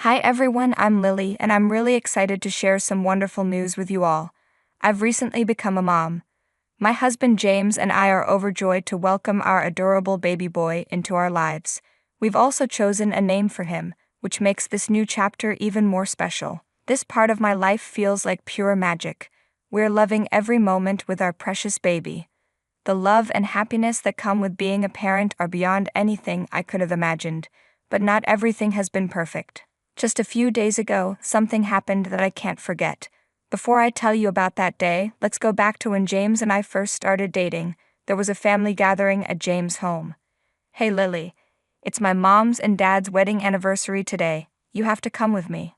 Hi everyone, I'm Lily, and I'm really excited to share some wonderful news with you all. I've recently become a mom. My husband James and I are overjoyed to welcome our adorable baby boy into our lives. We've also chosen a name for him, which makes this new chapter even more special. This part of my life feels like pure magic. We're loving every moment with our precious baby. The love and happiness that come with being a parent are beyond anything I could have imagined, but not everything has been perfect. Just a few days ago, something happened that I can't forget. Before I tell you about that day, let's go back to when James and I first started dating. There was a family gathering at James' home. Hey Lily, it's my mom's and dad's wedding anniversary today. You have to come with me.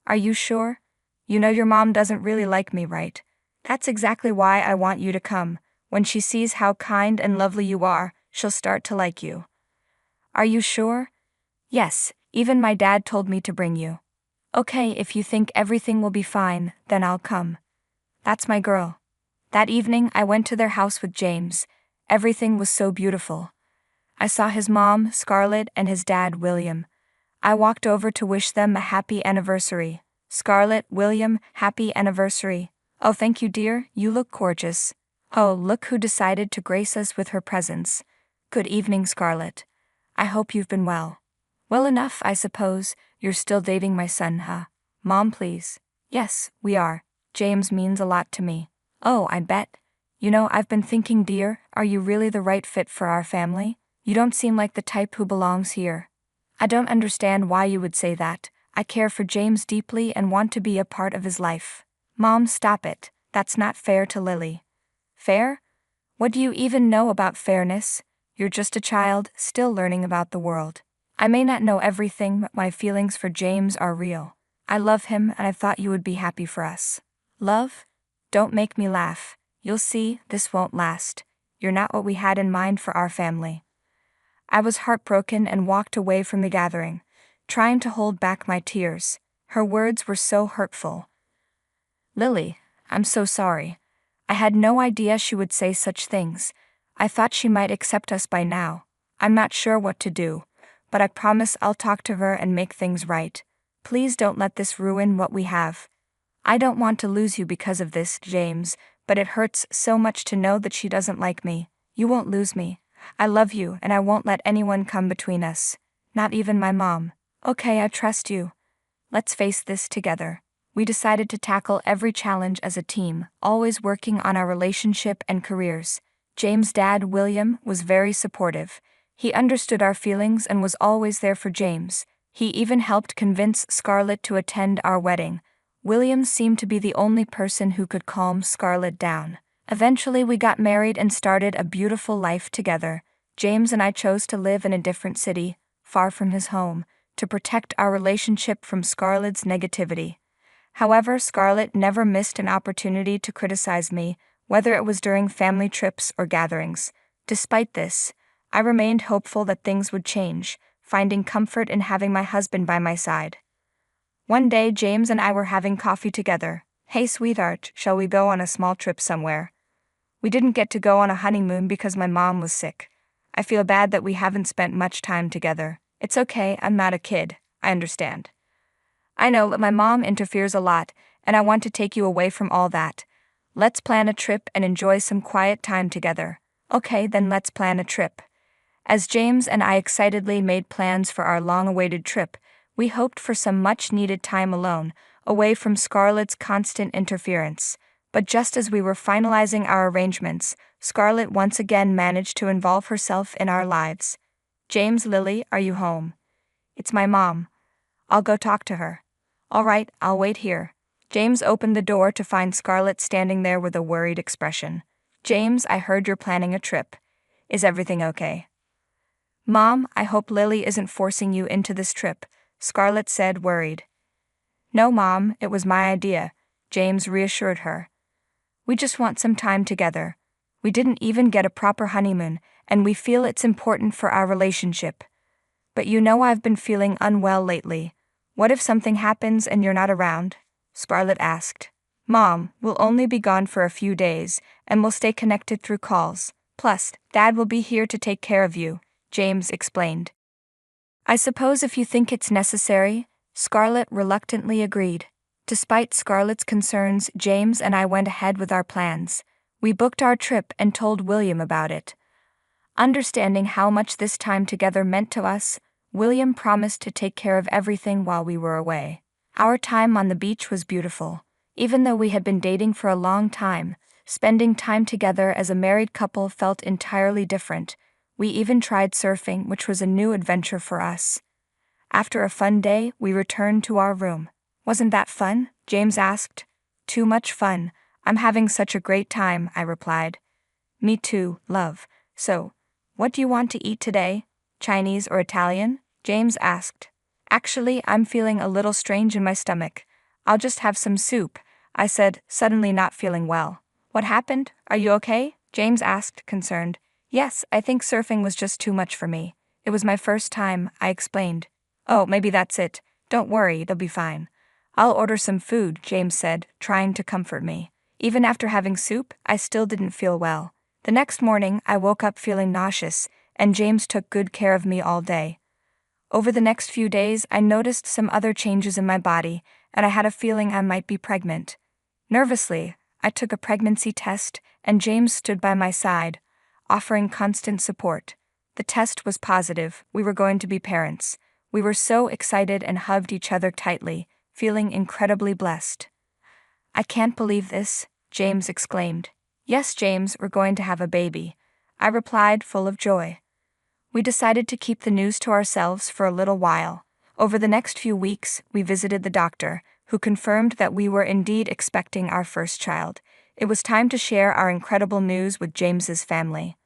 Are you sure? You know your mom doesn't really like me, right? That's exactly why I want you to come. When she sees how kind and lovely you are, she'll start to like you. Are you sure? Yes, even my dad told me to bring you. Okay, if you think everything will be fine, then I'll come. That's my girl. That evening, I went to their house with James. Everything was so beautiful. I saw his mom, Scarlett, and his dad, William. I walked over to wish them a happy anniversary. Scarlett, William, happy anniversary. Oh, thank you, dear, you look gorgeous. Oh, look who decided to grace us with her presence. Good evening, Scarlett. I hope you've been well. Well enough, I suppose. You're still dating my son, huh? Mom, please. Yes, we are. James means a lot to me. Oh, I bet. You know, I've been thinking, dear, are you really the right fit for our family? You don't seem like the type who belongs here. I don't understand why you would say that. I care for James deeply and want to be a part of his life. Mom, stop it. That's not fair to Lily. Fair? What do you even know about fairness? You're just a child, still learning about the world. I may not know everything, but my feelings for James are real. I love him, and I thought you would be happy for us. Love? Don't make me laugh. You'll see, this won't last. You're not what we had in mind for our family. I was heartbroken and walked away from the gathering, trying to hold back my tears. Her words were so hurtful. Lily, I'm so sorry. I had no idea she would say such things. I thought she might accept us by now. I'm not sure what to do, but I promise I'll talk to her and make things right. Please don't let this ruin what we have. I don't want to lose you because of this, James, but it hurts so much to know that she doesn't like me. You won't lose me. I love you, and I won't let anyone come between us. Not even my mom. Okay, I trust you. Let's face this together. We decided to tackle every challenge as a team, always working on our relationship and careers. James' dad, William, was very supportive. He understood our feelings and was always there for James. He even helped convince Scarlett to attend our wedding. William seemed to be the only person who could calm Scarlett down. Eventually, we got married and started a beautiful life together. James and I chose to live in a different city, far from his home, to protect our relationship from Scarlett's negativity. However, Scarlett never missed an opportunity to criticize me, whether it was during family trips or gatherings. Despite this, I remained hopeful that things would change, finding comfort in having my husband by my side. One day, James and I were having coffee together. Hey, sweetheart, shall we go on a small trip somewhere? We didn't get to go on a honeymoon because my mom was sick. I feel bad that we haven't spent much time together. It's okay, I'm not a kid. I understand. I know that my mom interferes a lot, and I want to take you away from all that. Let's plan a trip and enjoy some quiet time together. Okay, then let's plan a trip. As James and I excitedly made plans for our long-awaited trip, we hoped for some much-needed time alone, away from Scarlett's constant interference. But just as we were finalizing our arrangements, Scarlett once again managed to involve herself in our lives. James, Lily, are you home? It's my mom. I'll go talk to her. All right, I'll wait here. James opened the door to find Scarlett standing there with a worried expression. James, I heard you're planning a trip. Is everything okay? Mom, I hope Lily isn't forcing you into this trip, Scarlett said, worried. No, Mom, it was my idea, James reassured her. We just want some time together. We didn't even get a proper honeymoon, and we feel it's important for our relationship. But you know I've been feeling unwell lately. What if something happens and you're not around? Scarlett asked. Mom, we'll only be gone for a few days, and we'll stay connected through calls. Plus, Dad will be here to take care of you, James explained. I suppose if you think it's necessary, Scarlett reluctantly agreed. Despite Scarlett's concerns, James and I went ahead with our plans. We booked our trip and told William about it. Understanding how much this time together meant to us, William promised to take care of everything while we were away. Our time on the beach was beautiful. Even though we had been dating for a long time, spending time together as a married couple felt entirely different. We even tried surfing, which was a new adventure for us. After a fun day, we returned to our room. "Wasn't that fun?" James asked. "Too much fun. I'm having such a great time," I replied. "Me too, love. So, what do you want to eat today? Chinese or Italian?" James asked. "Actually, I'm feeling a little strange in my stomach. I'll just have some soup," I said, suddenly not feeling well. "What happened? Are you okay?" James asked, concerned. "Yes, I think surfing was just too much for me. It was my first time," I explained. "Oh, maybe that's it. Don't worry, it'll be fine." "I'll order some food," James said, trying to comfort me. Even after having soup, I still didn't feel well. The next morning, I woke up feeling nauseous, and James took good care of me all day. Over the next few days, I noticed some other changes in my body, and I had a feeling I might be pregnant. Nervously, I took a pregnancy test, and James stood by my side, offering constant support. The test was positive. We were going to be parents. We were so excited and hugged each other tightly, feeling incredibly blessed. "I can't believe this," James exclaimed. "Yes, James, we're going to have a baby," I replied, full of joy. We decided to keep the news to ourselves for a little while. Over the next few weeks, we visited the doctor, who confirmed that we were indeed expecting our first child. It was time to share our incredible news with James's family.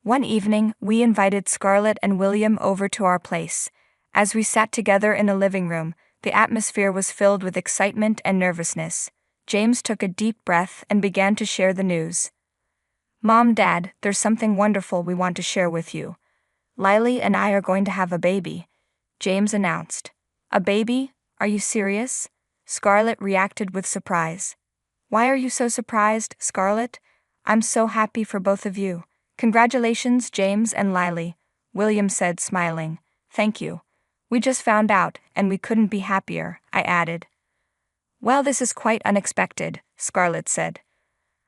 One evening, we invited Scarlett and William over to our place. As we sat together in the living room, the atmosphere was filled with excitement and nervousness. James took a deep breath and began to share the news. "Mom, Dad, there's something wonderful we want to share with you. Lily and I are going to have a baby," James announced. "A baby? Are you serious?" Scarlett reacted with surprise. "Why are you so surprised, Scarlett? I'm so happy for both of you." "Congratulations, James and Lily," William said, smiling. "Thank you. We just found out, and we couldn't be happier," I added. "Well, this is quite unexpected," Scarlett said.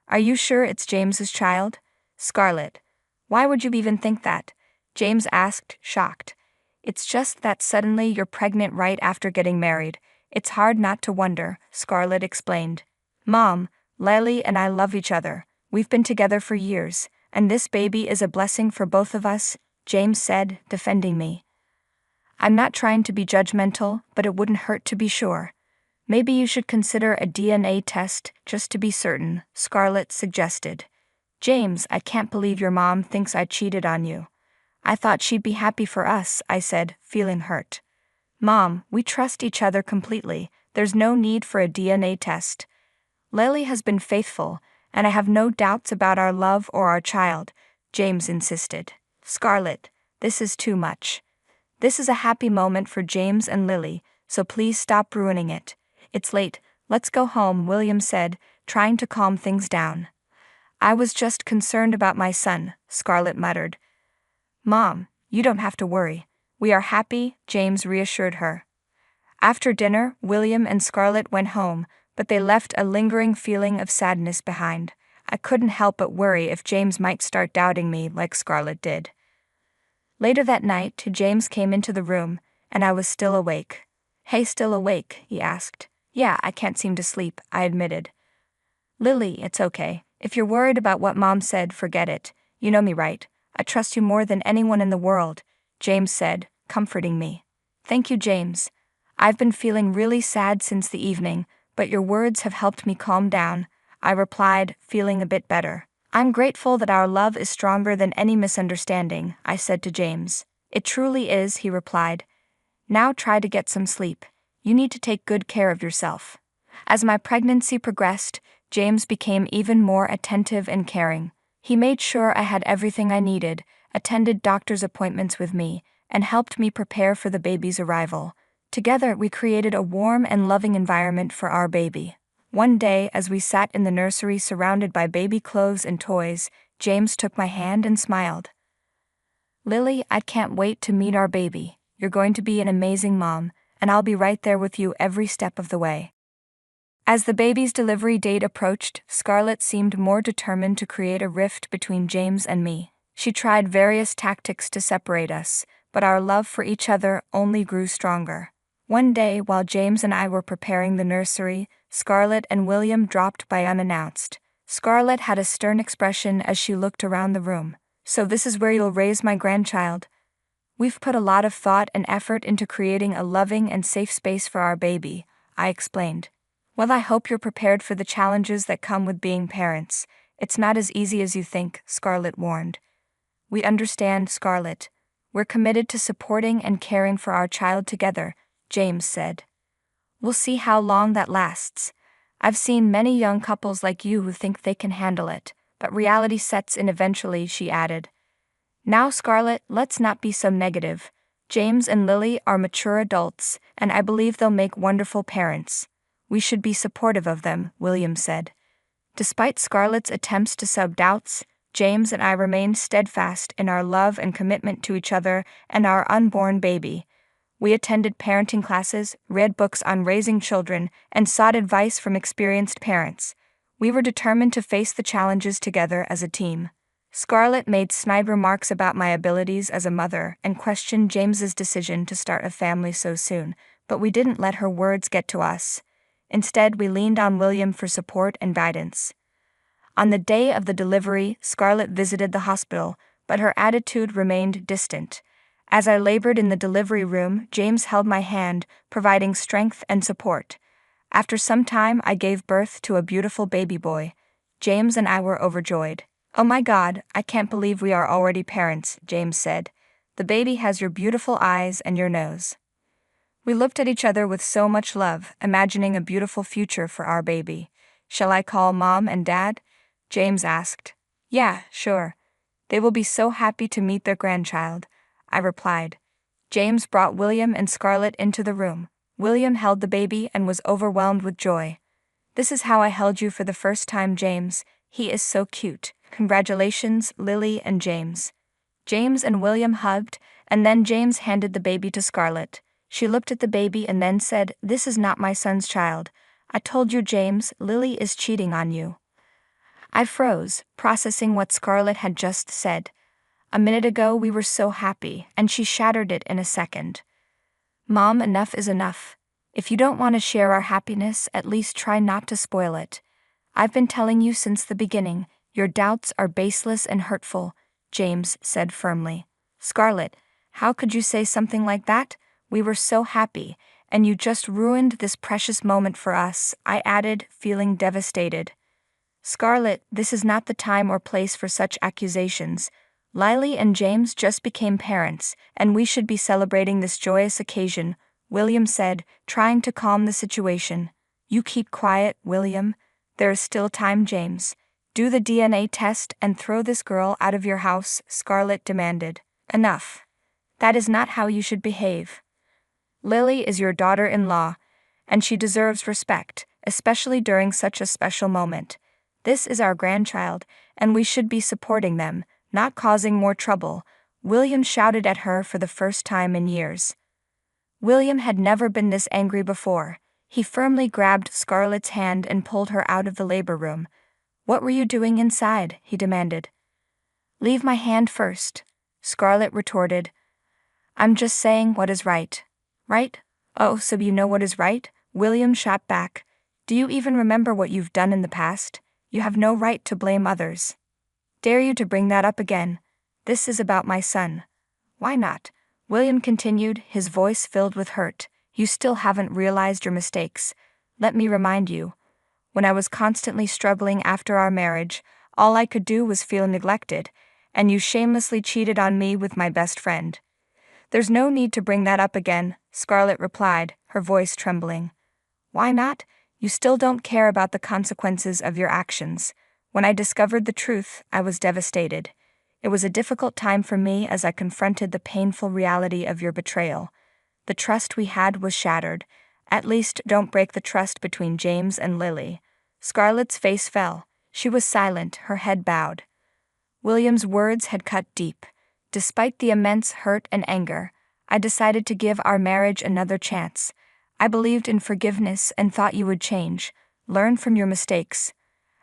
"Are you sure it's James's child?" "Scarlett, why would you even think that?" James asked, shocked. "It's just that suddenly you're pregnant right after getting married. It's hard not to wonder," Scarlett explained. "Mom, Lily and I love each other. We've been together for years, and this baby is a blessing for both of us," James said, defending me. "I'm not trying to be judgmental, but it wouldn't hurt to be sure. Maybe you should consider a DNA test just to be certain," Scarlett suggested. "James, I can't believe your mom thinks I cheated on you." "I thought she'd be happy for us," I said, feeling hurt. "Mom, we trust each other completely. There's no need for a DNA test. Lily has been faithful, and I have no doubts about our love or our child," James insisted. "Scarlett, this is too much. This is a happy moment for James and Lily, so please stop ruining it. It's late, let's go home," William said, trying to calm things down. "I was just concerned about my son," Scarlett muttered. "Mom, you don't have to worry. We are happy," James reassured her. After dinner, William and Scarlett went home, but they left a lingering feeling of sadness behind. I couldn't help but worry if James might start doubting me like Scarlett did. Later that night, James came into the room, and I was still awake. "Hey, still awake?" he asked. "Yeah, I can't seem to sleep," I admitted. "Lily, it's okay. If you're worried about what Mom said, forget it. You know me, right? I trust you more than anyone in the world," James said, comforting me. "Thank you, James. I've been feeling really sad since the evening, but your words have helped me calm down," I replied, feeling a bit better. "I'm grateful that our love is stronger than any misunderstanding," I said to James. "It truly is," he replied. "Now try to get some sleep. You need to take good care of yourself." As my pregnancy progressed, James became even more attentive and caring. He made sure I had everything I needed, attended doctor's appointments with me, and helped me prepare for the baby's arrival. Together, we created a warm and loving environment for our baby. One day, as we sat in the nursery surrounded by baby clothes and toys, James took my hand and smiled. "Lily, I can't wait to meet our baby. You're going to be an amazing mom, and I'll be right there with you every step of the way. As the baby's delivery date approached, Scarlett seemed more determined to create a rift between James and me. She tried various tactics to separate us, but our love for each other only grew stronger. One day, while James and I were preparing the nursery, Scarlett and William dropped by unannounced. Scarlett had a stern expression as she looked around the room. "So this is where you'll raise my grandchild?" "We've put a lot of thought and effort into creating a loving and safe space for our baby," I explained. "Well, I hope you're prepared for the challenges that come with being parents. It's not as easy as you think," Scarlett warned. "We understand, Scarlett. We're committed to supporting and caring for our child together," James said. "We'll see how long that lasts. I've seen many young couples like you who think they can handle it, but reality sets in eventually," she added. "Now, Scarlett, let's not be so negative. James and Lily are mature adults, and I believe they'll make wonderful parents. We should be supportive of them," William said. Despite Scarlett's attempts to sow doubts, James and I remained steadfast in our love and commitment to each other and our unborn baby. We attended parenting classes, read books on raising children, and sought advice from experienced parents. We were determined to face the challenges together as a team. Scarlett made snide remarks about my abilities as a mother and questioned James's decision to start a family so soon, but we didn't let her words get to us. Instead, we leaned on William for support and guidance. On the day of the delivery, Scarlett visited the hospital, but her attitude remained distant. As I labored in the delivery room, James held my hand, providing strength and support. After some time, I gave birth to a beautiful baby boy. James and I were overjoyed. "Oh my God, I can't believe we are already parents," James said. "The baby has your beautiful eyes and your nose." We looked at each other with so much love, imagining a beautiful future for our baby. "Shall I call Mom and Dad?" James asked. "Yeah, sure. They will be so happy to meet their grandchild," I replied. James brought William and Scarlett into the room. William held the baby and was overwhelmed with joy. "This is how I held you for the first time, James. He is so cute. Congratulations, Lily and James." James and William hugged, and then James handed the baby to Scarlett. She looked at the baby and then said, "This is not my son's child. I told you, James, Lily is cheating on you." I froze, processing what Scarlett had just said. A minute ago we were so happy, and she shattered it in a second. "Mom, enough is enough. If you don't want to share our happiness, at least try not to spoil it. I've been telling you since the beginning, your doubts are baseless and hurtful," James said firmly. "Scarlett, how could you say something like that? We were so happy, and you just ruined this precious moment for us," I added, feeling devastated. "Scarlett, this is not the time or place for such accusations. Lily and James just became parents, and we should be celebrating this joyous occasion," William said, trying to calm the situation. "You keep quiet, William. There is still time, James. Do the DNA test and throw this girl out of your house," Scarlett demanded. "Enough. That is not how you should behave. Lily is your daughter-in-law, and she deserves respect, especially during such a special moment. This is our grandchild, and we should be supporting them, not causing more trouble," William shouted at her for the first time in years. William had never been this angry before. He firmly grabbed Scarlett's hand and pulled her out of the labor room. "What were you doing inside?" he demanded. "Leave my hand first," Scarlett retorted. "I'm just saying what is right." "Right? Oh, so you know what is right?" William shot back. "Do you even remember what you've done in the past? You have no right to blame others. Dare you to bring that up again? This is about my son." "Why not?" William continued, his voice filled with hurt. "You still haven't realized your mistakes. Let me remind you. When I was constantly struggling after our marriage, all I could do was feel neglected, and you shamelessly cheated on me with my best friend." "There's no need to bring that up again," Scarlett replied, her voice trembling. "Why not? You still don't care about the consequences of your actions. When I discovered the truth, I was devastated. It was a difficult time for me as I confronted the painful reality of your betrayal. The trust we had was shattered. At least don't break the trust between James and Lily." Scarlett's face fell. She was silent, her head bowed. William's words had cut deep. Despite the immense hurt and anger, I decided to give our marriage another chance. I believed in forgiveness and thought you would change, learn from your mistakes.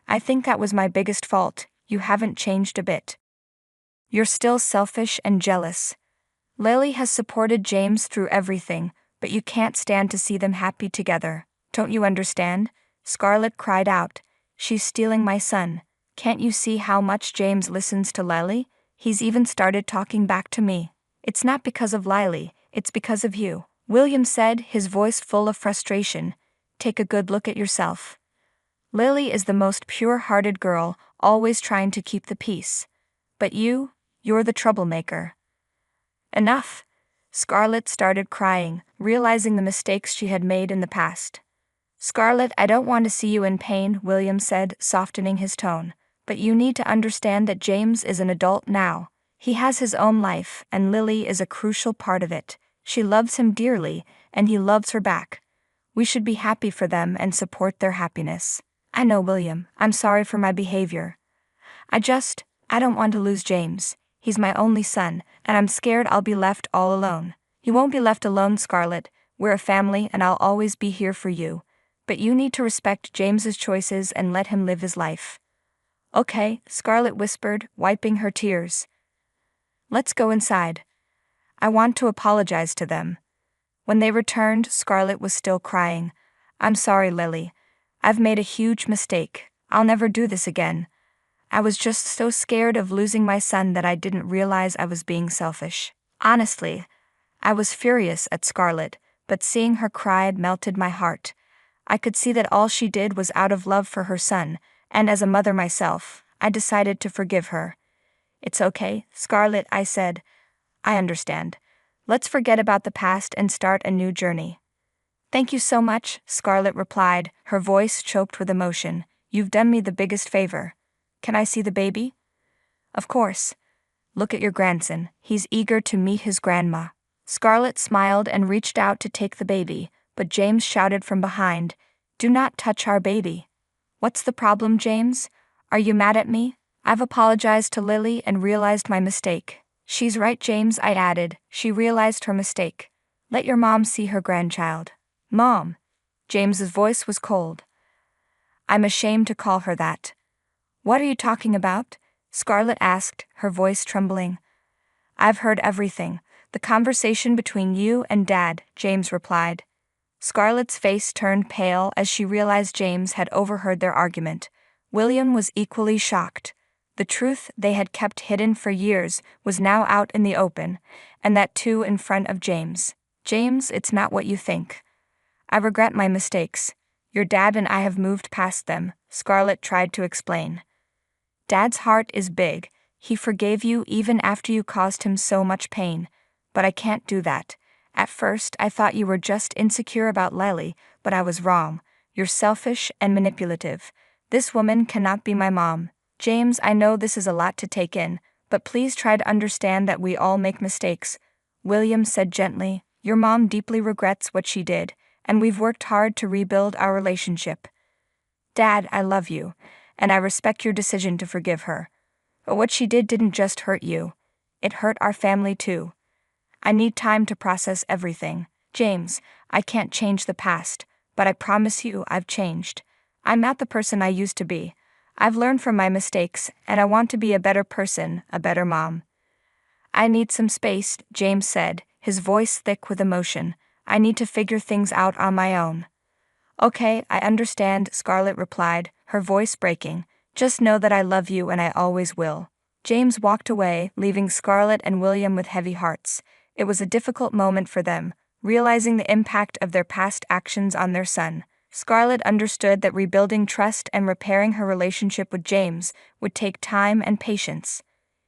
I think that was my biggest fault. You haven't changed a bit. You're still selfish and jealous. Lily has supported James through everything, but you can't stand to see them happy together. Don't you understand? Scarlett cried out. She's stealing my son. Can't you see how much James listens to Lily? He's even started talking back to me. It's not because of Lily, it's because of you. William said, his voice full of frustration. Take a good look at yourself. Lily is the most pure-hearted girl, always trying to keep the peace. But you're the troublemaker. Enough. Scarlett started crying, realizing the mistakes she had made in the past. Scarlett, I don't want to see you in pain, William said, softening his tone. But you need to understand that James is an adult now. He has his own life, and Lily is a crucial part of it. She loves him dearly, and he loves her back. We should be happy for them and support their happiness. I know, William, I'm sorry for my behavior. I don't want to lose James. He's my only son, and I'm scared I'll be left all alone. You won't be left alone, Scarlett. We're a family and I'll always be here for you. But you need to respect James's choices and let him live his life. Okay, Scarlett whispered, wiping her tears. Let's go inside. I want to apologize to them. When they returned, Scarlett was still crying. I'm sorry, Lily. I've made a huge mistake. I'll never do this again. I was just so scared of losing my son that I didn't realize I was being selfish. Honestly, I was furious at Scarlett, but seeing her cry melted my heart. I could see that all she did was out of love for her son, and as a mother myself, I decided to forgive her. It's okay, Scarlett, I said. I understand. Let's forget about the past and start a new journey. Thank you so much, Scarlett replied, her voice choked with emotion. You've done me the biggest favor. Can I see the baby? Of course. Look at your grandson. He's eager to meet his grandma. Scarlett smiled and reached out to take the baby, but James shouted from behind, Do not touch our baby. What's the problem, James? Are you mad at me? I've apologized to Lily and realized my mistake. She's right, James, I added. She realized her mistake. Let your mom see her grandchild. Mom. James's voice was cold. I'm ashamed to call her that. What are you talking about? Scarlett asked, her voice trembling. I've heard everything. The conversation between you and Dad, James replied. Scarlett's face turned pale as she realized James had overheard their argument. William was equally shocked. The truth they had kept hidden for years was now out in the open, and that too in front of James. James, it's not what you think. I regret my mistakes. Your dad and I have moved past them, Scarlett tried to explain. Dad's heart is big. He forgave you even after you caused him so much pain. But I can't do that. At first, I thought you were just insecure about Lily, but I was wrong. You're selfish and manipulative. This woman cannot be my mom. James, I know this is a lot to take in, but please try to understand that we all make mistakes. William said gently, Your mom deeply regrets what she did, and we've worked hard to rebuild our relationship. Dad, I love you, and I respect your decision to forgive her. But what she did didn't just hurt you. It hurt our family too. I need time to process everything. James, I can't change the past, but I promise you I've changed. I'm not the person I used to be. I've learned from my mistakes, and I want to be a better person, a better mom. I need some space, James said, his voice thick with emotion. I need to figure things out on my own. Okay, I understand, Scarlett replied, her voice breaking. Just know that I love you and I always will. James walked away, leaving Scarlett and William with heavy hearts. It was a difficult moment for them, realizing the impact of their past actions on their son. Scarlett understood that rebuilding trust and repairing her relationship with James would take time and patience.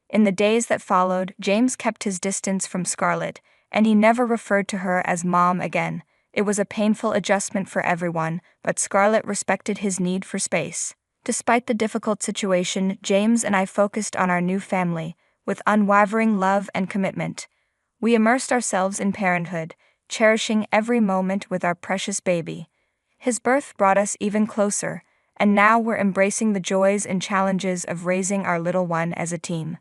In the days that followed, James kept his distance from Scarlett, and he never referred to her as Mom again. It was a painful adjustment for everyone, but Scarlett respected his need for space. Despite the difficult situation, James and I focused on our new family, with unwavering love and commitment. We immersed ourselves in parenthood, cherishing every moment with our precious baby. His birth brought us even closer, and now we're embracing the joys and challenges of raising our little one as a team.